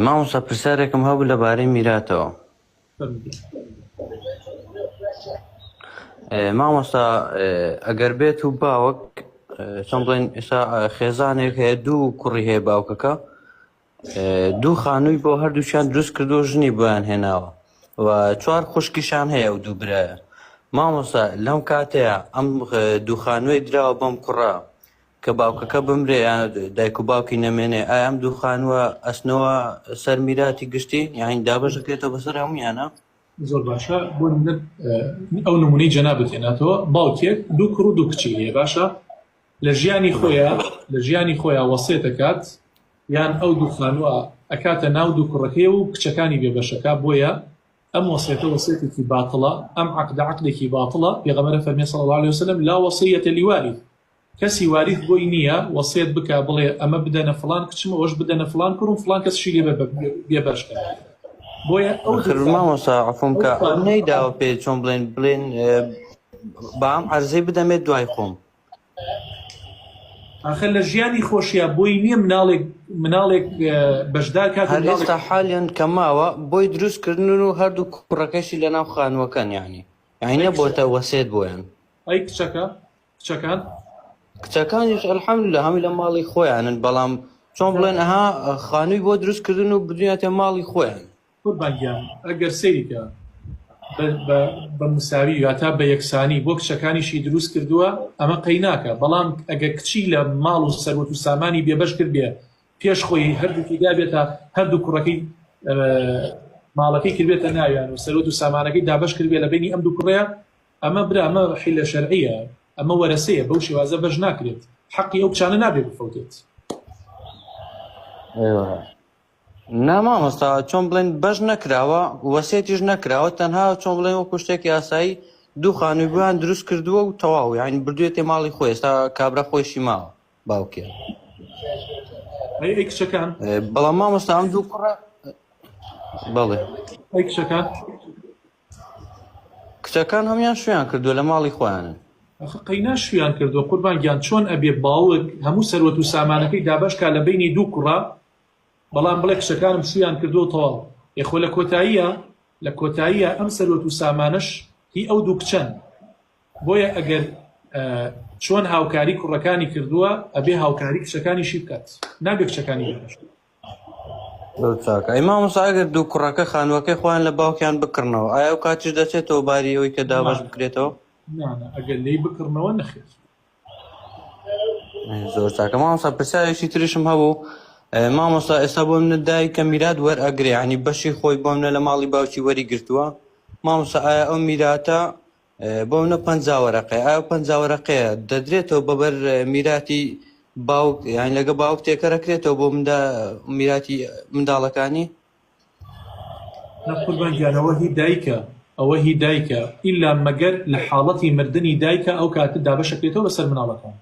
مامۆستا پرسیارێکم هەبوو لەبارەی میراتەوە. مامۆستا ئەگەر بێت و باوک چۆن بڵێن ئێستا خێزانێک هەیە، دوو کوڕی هەیە باوکەکە، دوو خانووی بۆ هەردووشیان دروست کردو، ژنی بۆیان هێناوە و 4 خوشکیشان هەیە و دوو برایە. مامۆستا لەم کاتەیە ئەم دوو خانووی دراوە بەم کوڕە کە باوکەکە بمرێ یان دایک و باوکی نەمێنێ، ئایا ئەم دوو خانووە ئەچنەوە سەر میراتی گشتی، یان دابەش دەکرێتەوە بەسەر هەموویانە؟ زۆر باشە. بۆ ئەو نمونەی جەنابەت هێناتەوە، باوکێک دوو کوڕ و دوو کچی هەیە، باشە لە ژیانی خۆیان وەسیەت دەکات، یان ئەو دوو خانووە ئەکاتە ناو دوو کوڕەکەی و کچەکانی بێبەشەکە. بۆیە ئەم وەسیەتە وەسیەتێکی باتڵە، ئەم عەقدە عەقدێکی باتڵە. پێغەمبەر فەرمێ صلی الله عليه وسلم لا وەسیەتە لیوارث، کەسی واریث بۆی نییە وەسیەت بکە بڵێ ئەمە بدەنە فڵان کچم، ئەوەش بدەنە فڵان کوڕ و فڵان کەسشی لێ بێبەشکە. بۆیە مامۆستا عەفوم کە نەیداوە پێ چۆن بڵێن بەم عەرزەی بدەمێت دوای خۆم. ئاخر لە ژیانی خۆشیە بۆی نییە مناڵێک بەشدار کات. هەر ئێستا حالیان کە ماوە بۆی دروستکردن و هەردوو کوڕەکەشی لەناو خانووەکەن، یعنی نەبووەتە وەسیەت بۆیان. ئەی کچەکانیش ئەلحەمدولیلا هەمووی لە ماڵی خۆیانن، بەڵام چۆن بڵێن ئەها خانووی بۆ دروستکردن و بدوێتە ماڵی خۆیان. قوربانگیان ئەگەر سەیریکە بە مساوی یاتا بە یەکسانی بۆ کچەکانیشی دروست کردووە، ئەمە قەی ناکە. بەڵام ئەگەر کچی لە ماڵ و سەروەت و سامانی بێبەش کرد بێ، پێش خۆی هەردووکی دابێتە هەردوو کوڕەکەی ماڵەکەی کردبێتە ناویان و سەروەت و سامانەکەی دابەش کرد بێ لە بینی ئەم دوو کوڕەیە، ئەمە برا ئەمە حیلە شەرعیە، ئەمە وەرەسەیە، بەو شێوازە بەش ناکرێت، حەقی ئەو کچانە نابێت بفەوتێت. نا مامۆستا چۆن بڵێن بەش نەکراوە، وەسیەتیش نەکراوە، تەنها چۆن بڵێن وەکو شتێکی ئاسایی دوو خانووی بۆیان دروست کردووە و تەواو، یعنی بردوێتێ ماڵی خۆی. ئێستا کابرا خۆشی ماوە باوکێ. ئەی کچەکان بەڵام مامۆستا ئەم دوو کوڕە بەڵێ ئەی کچەکان هەمیان شویان کردووە لە ماڵی خۆیانن. قەینا شویان کردووە قوربانگیان. چۆن ئەبێ باوک هەموو سەروەت و سامانەکەی دابەشکا لە بینی دوو کوڕە، بەڵام بڵێ کچەکانم شویان کردووە تەواو. یخۆ لە کۆتاییە ئەم سەروەت و سامانش هی ئەو دوو کچەن. بۆیە ئەگەر چۆن هاوکاری کوڕەکانی کردووە، ئەبێ هاوکاری کچەکانیشی بکات، نابێ کچەکانی بێبەش. چاکە ئەی مامۆستا ئەگەر دوو کوڕەکە خانووەکەی خۆیان لە باوکیان بکڕنەوە، ئایا ئەو کاتیش دەچێتەوە باری ئەوەی کە دابەش بکرێتەوە؟ نانە، ئەگەر لێی بکڕنەوە نەخێت. زۆر چاکە مامۆستا پرسیارێکی تریشم هەبوو. مامۆستا ئێستا بۆ منە دایکە میرات وەرئەگرێ، ینی بەشی خۆی بۆ منە لە ماڵی باوکی وەریگرتووە. مامۆستا ئایا ئەو میراتە بۆ منە 50 وەرەقەیە، ئایا 50 وەرەقەیە دەدرێتەوە بەبەر میراتی باوک، یان لەگە باوک تێکەرەکرێتەوە بۆ میراتی منداڵەکانی؟ قوربانگیان ئەوە هی دایکە ئیلا مەگەر لە حاڵەتی مردنی دایکە ئەو کاتە دابەشەکرێتەوە بەسەر مناڵەکان.